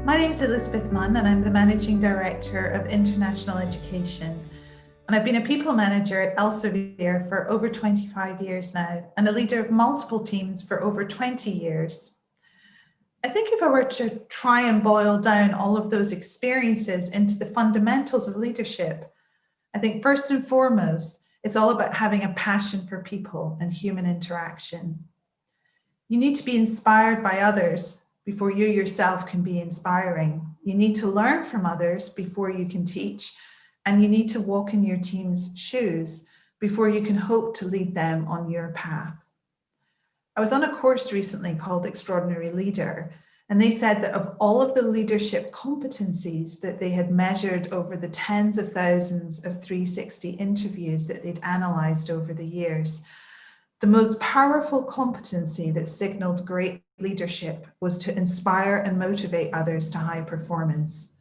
My name is Elizabeth Munn and I'm the Managing Director of International Education. And I've been a people manager at Elsevier for over 25 years now and a leader of multiple teams for over 20 years. I think if I were to try and boil down all of those experiences into the fundamentals of leadership, I think first and foremost, it's all about having a passion for people and human interaction. You need to be inspired by others before you yourself can be inspiring. You need to learn from others before you can teach, and you need to walk in your team's shoes before you can hope to lead them on your path. I was on a course recently called Extraordinary Leader, and they said that of all of the leadership competencies that they had measured over the tens of thousands of 360 interviews that they'd analyzed over the years, the most powerful competency that signaled great leadership was to inspire and motivate others to high performance.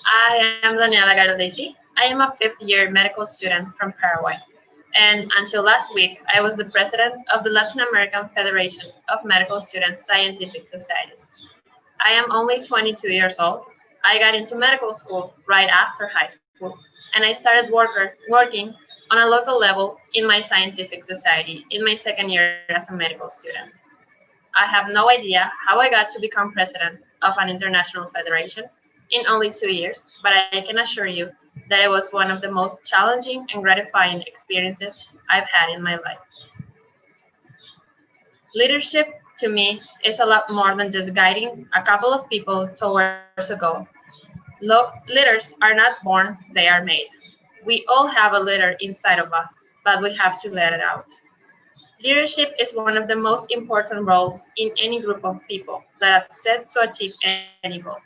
I am Daniela Garlisi. I am a fifth-year medical student from Paraguay. And until last week, I was the president of the Latinoamerican Federation of Medical Students Scientific Societies. I am only 22 years old. I got into medical school right after high school, and I started working on a local level in my scientific society in my second year as a medical student. I have no idea how I got to become president of an international federation in only 2 years, but I can assure you that it was one of the most challenging and gratifying experiences I've had in my life. Leadership, to me, is a lot more than just guiding a couple of people towards a goal. Leaders are not born, they are made. We all have a leader inside of us, but we have to let it out. Leadership is one of the most important roles in any group of people that are set to achieve any goal.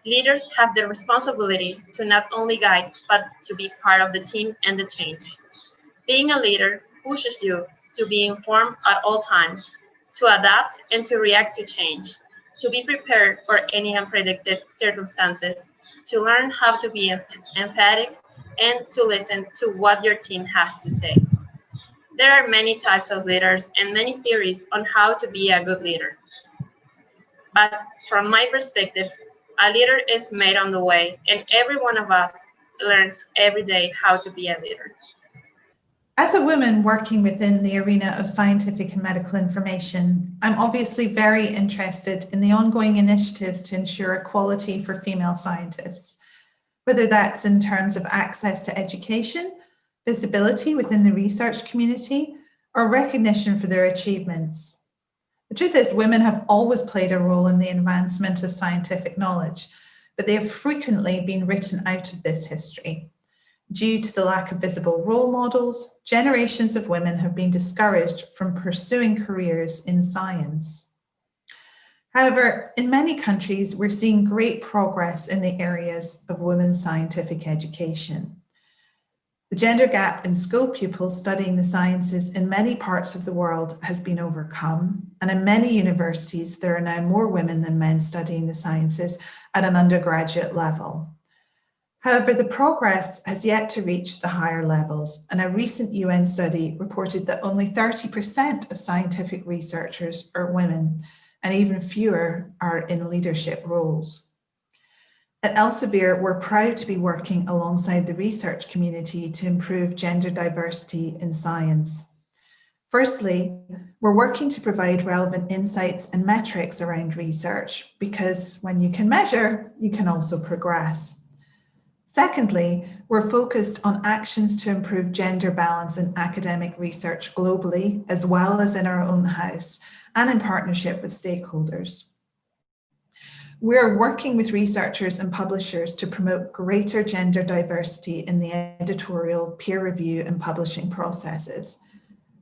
Leaders have the responsibility to not only guide, but to be part of the team and the change. Being a leader pushes you to be informed at all times, to adapt and to react to change, to be prepared for any unpredicted circumstances, to learn how to be emphatic, and to listen to what your team has to say. There are many types of leaders and many theories on how to be a good leader. But from my perspective, a leader is made on the way, and every one of us learns every day how to be a leader. As a woman working within the arena of scientific and medical information, I'm obviously very interested in the ongoing initiatives to ensure equality for female scientists, whether that's in terms of access to education, visibility within the research community, or recognition for their achievements. The truth is, women have always played a role in the advancement of scientific knowledge, but they have frequently been written out of this history. Due to the lack of visible role models, generations of women have been discouraged from pursuing careers in science. However, in many countries, we're seeing great progress in the areas of women's scientific education. The gender gap in school pupils studying the sciences in many parts of the world has been overcome, and in many universities, there are now more women than men studying the sciences at an undergraduate level. However, the progress has yet to reach the higher levels, and a recent UN study reported that only 30% of scientific researchers are women, and even fewer are in leadership roles. At Elsevier, we're proud to be working alongside the research community to improve gender diversity in science. Firstly, we're working to provide relevant insights and metrics around research, because when you can measure, you can also progress. Secondly, we're focused on actions to improve gender balance in academic research globally, as well as in our own house, and in partnership with stakeholders. We're working with researchers and publishers to promote greater gender diversity in the editorial, peer review, and publishing processes.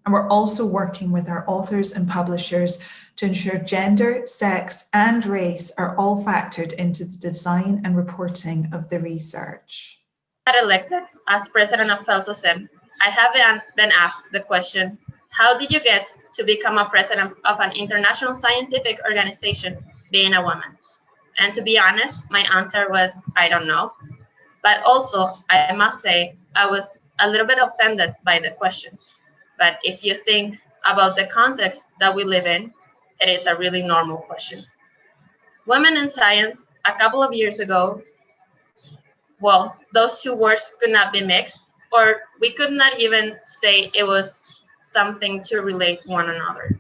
And we're also working with our authors and publishers to ensure gender, sex, and race are all factored into the design and reporting of the research. Got elected as president of FELSOCEM, I have been asked the question, how did you get to become a president of an international scientific organization being a woman? And to be honest, my answer was, I don't know. But also, I must say, I was a little bit offended by the question. But if you think about the context that we live in, it is a really normal question. Women in science a couple of years ago, well, those two words could not be mixed, or we could not even say it was something to relate one another.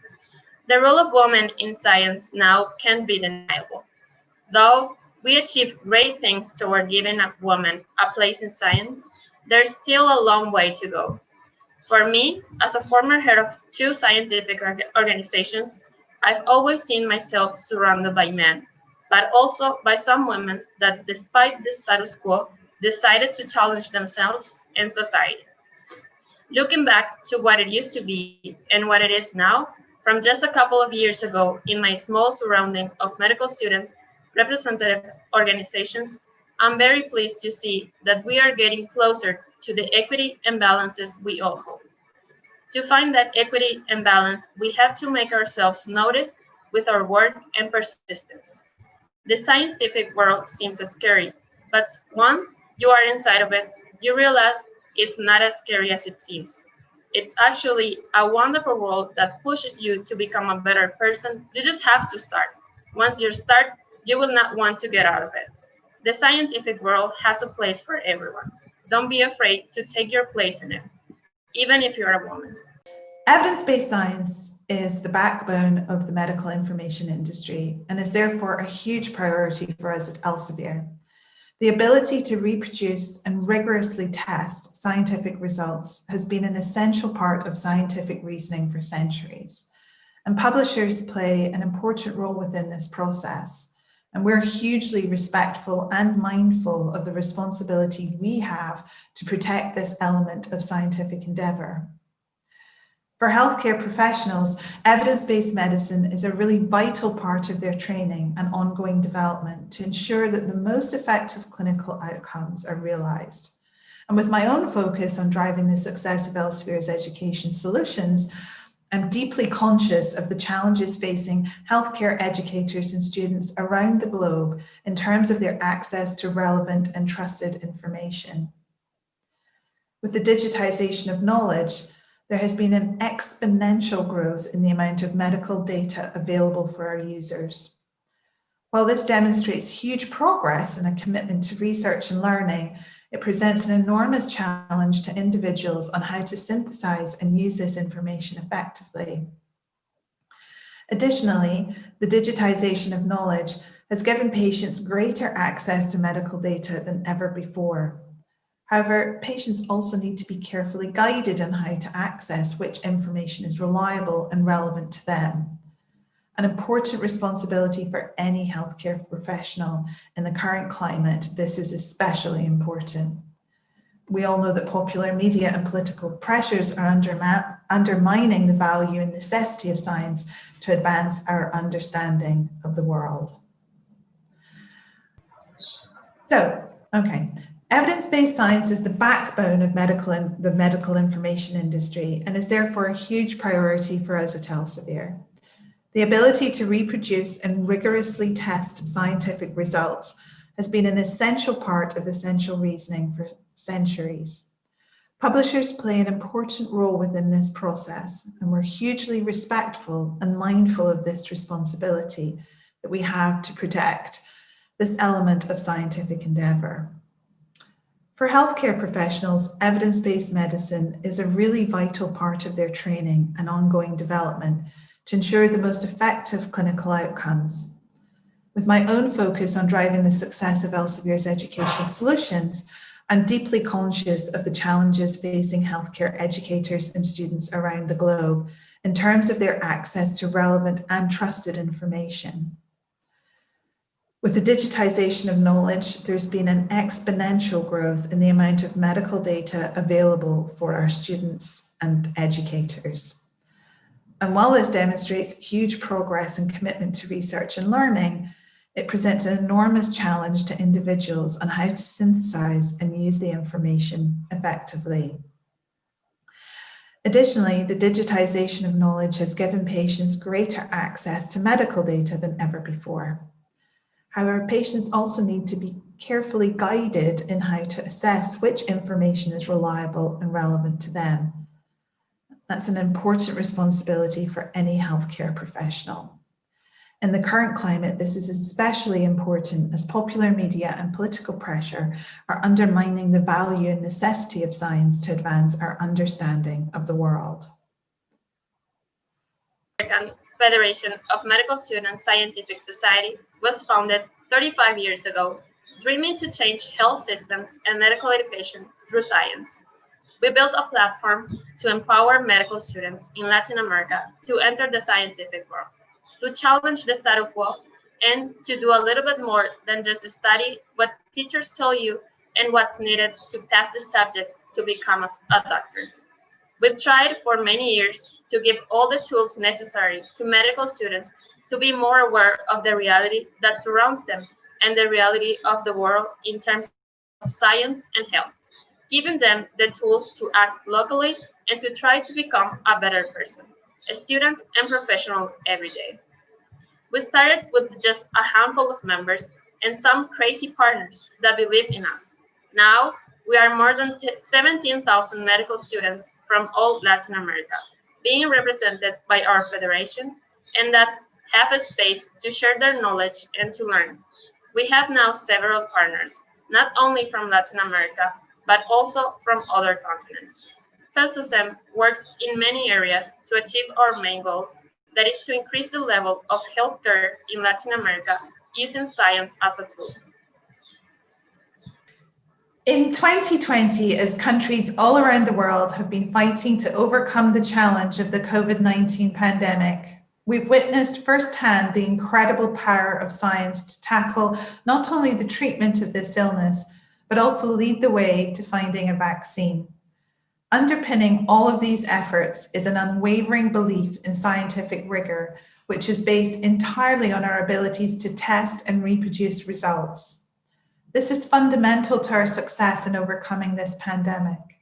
The role of women in science now can't be deniable. Though we achieve great things toward giving a woman a place in science, there's still a long way to go. For me, as a former head of two scientific organizations, I've always seen myself surrounded by men, but also by some women that, despite the status quo, decided to challenge themselves and society. Looking back to what it used to be and what it is now, from just a couple of years ago in my small surrounding of medical students, representative organizations, I'm very pleased to see that we are getting closer to the equity and balances we all hope. To find that equity and balance, we have to make ourselves notice with our work and persistence. The scientific world seems scary, but once you are inside of it, you realize it's not as scary as it seems. It's actually a wonderful world that pushes you to become a better person. You just have to start. Once you start, you will not want to get out of it. The scientific world has a place for everyone. Don't be afraid to take your place in it, even if you're a woman. Evidence-based science is the backbone of the medical information industry and is therefore a huge priority for us at Elsevier. The ability to reproduce and rigorously test scientific results has been an essential part of scientific reasoning for centuries, and publishers play an important role within this process. And we're hugely respectful and mindful of the responsibility we have to protect this element of scientific endeavor. For healthcare professionals, evidence-based medicine is a really vital part of their training and ongoing development to ensure that the most effective clinical outcomes are realized. And with my own focus on driving the success of Elsevier's education solutions, I'm deeply conscious of the challenges facing healthcare educators and students around the globe in terms of their access to relevant and trusted information. With the digitization of knowledge, there has been an exponential growth in the amount of medical data available for our users. While this demonstrates huge progress and a commitment to research and learning, it presents an enormous challenge to individuals on how to synthesize and use this information effectively. Additionally, the digitization of knowledge has given patients greater access to medical data than ever before. However, patients also need to be carefully guided on how to access which information is reliable and relevant to them. An important responsibility for any healthcare professional in the current climate, this is especially important. We all know that popular media and political pressures are undermining the value and necessity of science to advance our understanding of the world. Evidence-based science is the backbone of the medical information industry and is therefore a huge priority for us at Elsevier. The ability to reproduce and rigorously test scientific results has been an essential part of essential reasoning for centuries. Publishers play an important role within this process, and we're hugely respectful and mindful of this responsibility that we have to protect this element of scientific endeavor. For healthcare professionals, evidence-based medicine is a really vital part of their training and ongoing development to ensure the most effective clinical outcomes. With my own focus on driving the success of Elsevier's education solutions, I'm deeply conscious of the challenges facing healthcare educators and students around the globe in terms of their access to relevant and trusted information. With the digitization of knowledge, there's been an exponential growth in the amount of medical data available for our students and educators. And while this demonstrates huge progress and commitment to research and learning, it presents an enormous challenge to individuals on how to synthesize and use the information effectively. Additionally, the digitization of knowledge has given patients greater access to medical data than ever before. However, patients also need to be carefully guided in how to assess which information is reliable and relevant to them. That's an important responsibility for any healthcare professional. In the current climate, this is especially important as popular media and political pressure are undermining the value and necessity of science to advance our understanding of the world. American Federation of Medical Students Scientific Society was founded 35 years ago, dreaming to change health systems and medical education through science. We built a platform to empower medical students in Latin America to enter the scientific world, to challenge the status quo, and to do a little bit more than just study what teachers tell you and what's needed to pass the subjects to become a doctor. We've tried for many years to give all the tools necessary to medical students to be more aware of the reality that surrounds them and the reality of the world in terms of science and health, giving them the tools to act locally and to try to become a better person, a student and professional every day. We started with just a handful of members and some crazy partners that believe in us. Now, we are more than 17,000 medical students from all Latin America, being represented by our federation, and that have a space to share their knowledge and to learn. We have now several partners, not only from Latin America, but also from other continents. FELSOCEM works in many areas to achieve our main goal, that is to increase the level of healthcare in Latin America using science as a tool. In 2020, as countries all around the world have been fighting to overcome the challenge of the COVID-19 pandemic, we've witnessed firsthand the incredible power of science to tackle not only the treatment of this illness, but also lead the way to finding a vaccine. Underpinning all of these efforts is an unwavering belief in scientific rigor, which is based entirely on our abilities to test and reproduce results. This is fundamental to our success in overcoming this pandemic.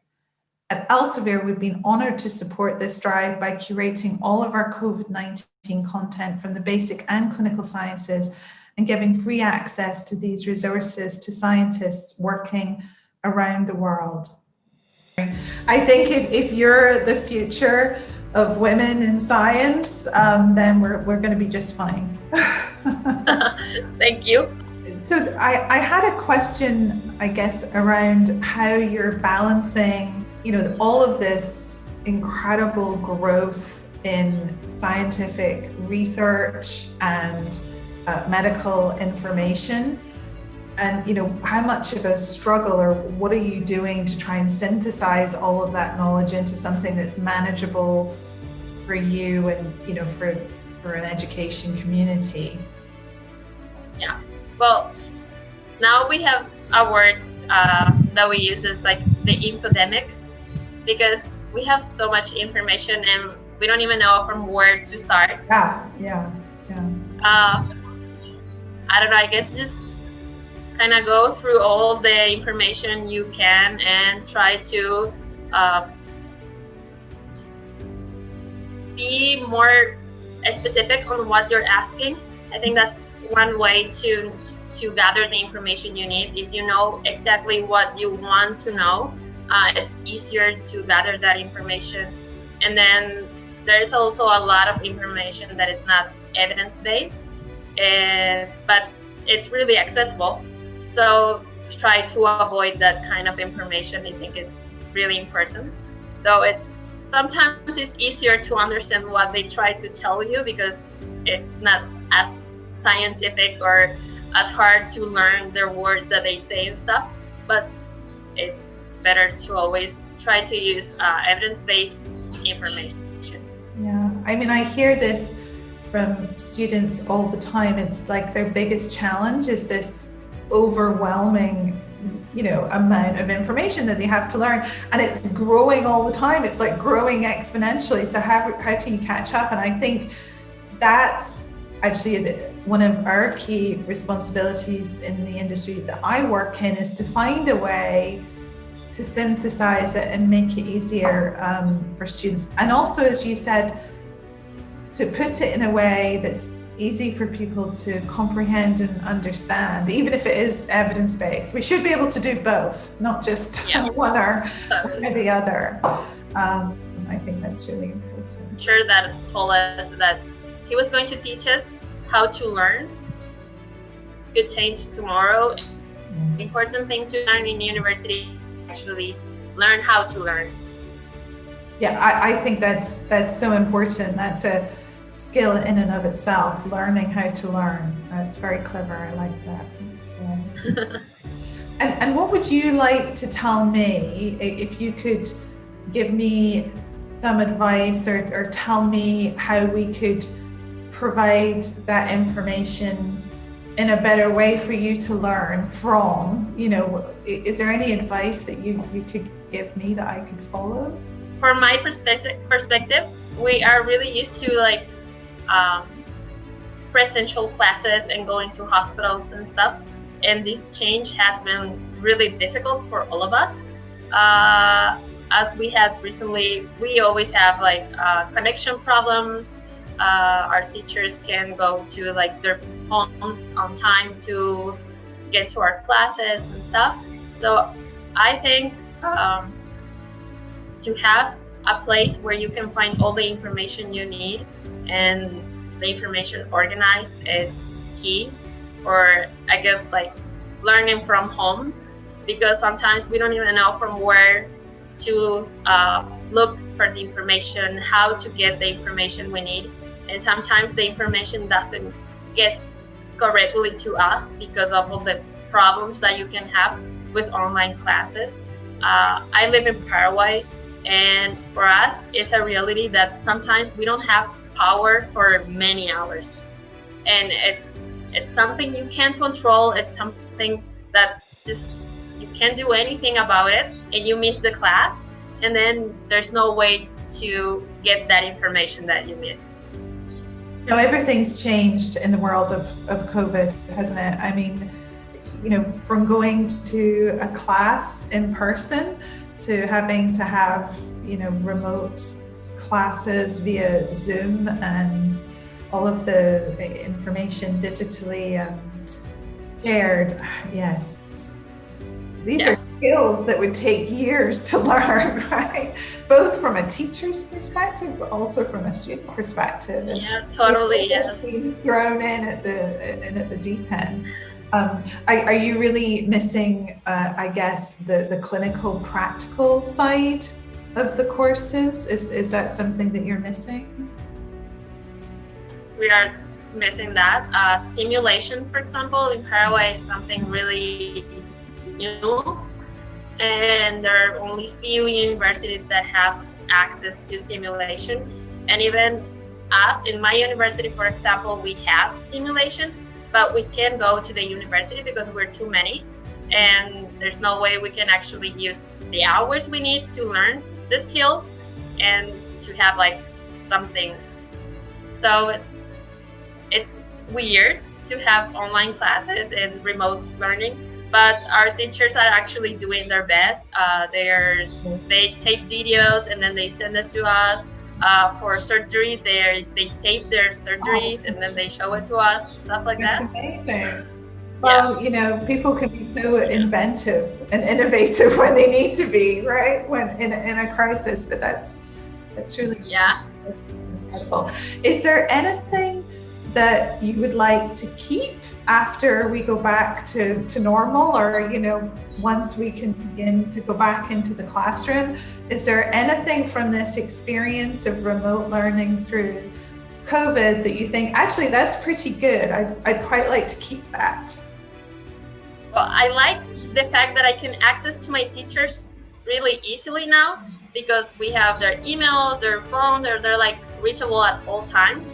At Elsevier, we've been honored to support this drive by curating all of our COVID-19 content from the basic and clinical sciences and giving free access to these resources to scientists working around the world. I think if you're the future of women in science, then we're going to be just fine. Thank you. So I had a question, I guess, around how you're balancing, all of this incredible growth in scientific research and medical information. And, how much of a struggle, or what are you doing to try and synthesize all of that knowledge into something that's manageable for you and, for an education community? Yeah, well, now we have a word that we use is like the infodemic, because we have so much information and we don't even know from where to start. Yeah. I don't know, I guess just kind of go through all the information you can and try to be more specific on what you're asking. I think that's one way to gather the information you need. If you know exactly what you want to know, it's easier to gather that information. And then there's also a lot of information that is not evidence-based, but it's really accessible. So try to avoid that kind of information. I think it's really important. Though sometimes it's easier to understand what they try to tell you because it's not as scientific or as hard to learn their words that they say and stuff. But it's better to always try to use evidence-based information. Yeah, I hear this from students all the time. It's like their biggest challenge is this overwhelming amount of information that they have to learn, and it's growing all the time. It's like growing exponentially. So how can you catch up? And I think that's actually one of our key responsibilities in the industry that I work in, is to find a way to synthesize it and make it easier for students, and also, as you said, to put it in a way that's easy for people to comprehend and understand, even if it is evidence-based. We should be able to do both, not just one or the other. I think that's really important. Sure, that told us that he was going to teach us how to learn could change tomorrow. The important thing to learn in university is actually learn how to learn. Yeah, I think that's so important. That's a skill in and of itself, learning how to learn. It's very clever. I like that. And what would you like to tell me, if you could give me some advice or tell me how we could provide that information in a better way for you to learn from? You know, is there any advice that you could give me that I could follow? From my perspective, we are really used to like presential classes and going to hospitals and stuff. And this change has been really difficult for all of us. As we had recently, we always have like connection problems. Our teachers can go to like their homes on time to get to our classes and stuff. So I think to have a place where you can find all the information you need and the information organized is key. Or I guess like learning from home, because sometimes we don't even know from where to look for the information, how to get the information we need. And sometimes the information doesn't get correctly to us because of all the problems that you can have with online classes. I live in Paraguay, and for us, it's a reality that sometimes we don't have power for many hours. And it's something you can't control. It's something that just you can't do anything about it, and you miss the class, and then there's no way to get that information that you missed. You know, everything's changed in the world of COVID, hasn't it? I mean, you know, from going to a class in person to having to have, you know, remote classes via Zoom and all of the information digitally shared. Yes, these are skills that would take years to learn, right? Both from a teacher's perspective, but also from a student perspective. Yeah, totally. Yes. Being thrown in at the deep end. Are you really missing, I guess, the clinical, practical side of the courses? Is that something that you're missing? We are missing that. Simulation, for example, in Paraguay is something really new, and there are only few universities that have access to simulation. And even us, in my university, for example, we have simulation, but we can't go to the university because we're too many, and there's no way we can actually use the hours we need to learn the skills and to have like something. So it's weird to have online classes and remote learning, but our teachers are actually doing their best. They take videos and then they send it to us. For surgery, they tape their surgeries and then they show it to us, stuff like that. That's amazing. Well, you know, people can be so inventive and innovative when they need to be, right? When in a crisis, but that's really it's incredible. Is there anything that you would like to keep after we go back to normal, or, you know, once we can begin to go back into the classroom? Is there anything from this experience of remote learning through COVID that you think, actually, that's pretty good, I'd quite like to keep that? Well, I like the fact that I can access to my teachers really easily now, because we have their emails, their phone, they're like reachable at all times.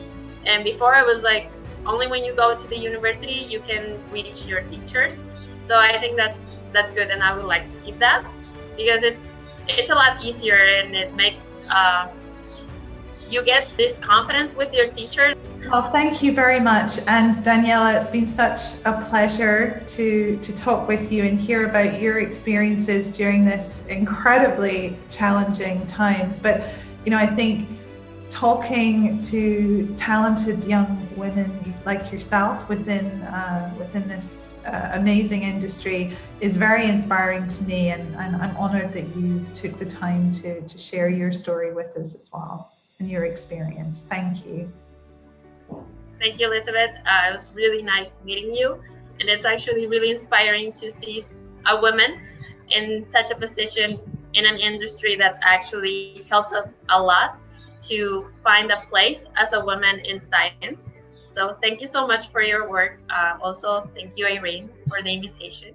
And before it was like only when you go to the university you can reach your teachers. So I think that's good, and I would like to keep that because it's a lot easier, and it makes you get this confidence with your teacher. Well, thank you very much. And Daniela, it's been such a pleasure to talk with you and hear about your experiences during this incredibly challenging times. But, you know, I think talking to talented young women like yourself within this amazing industry is very inspiring to me, and I'm honored that you took the time to share your story with us as well and your experience. Thank you. Thank you, Elizabeth. It was really nice meeting you. And it's actually really inspiring to see a woman in such a position in an industry that actually helps us a lot to find a place as a woman in science. So thank you so much for your work. Also, thank you, Irene, for the invitation.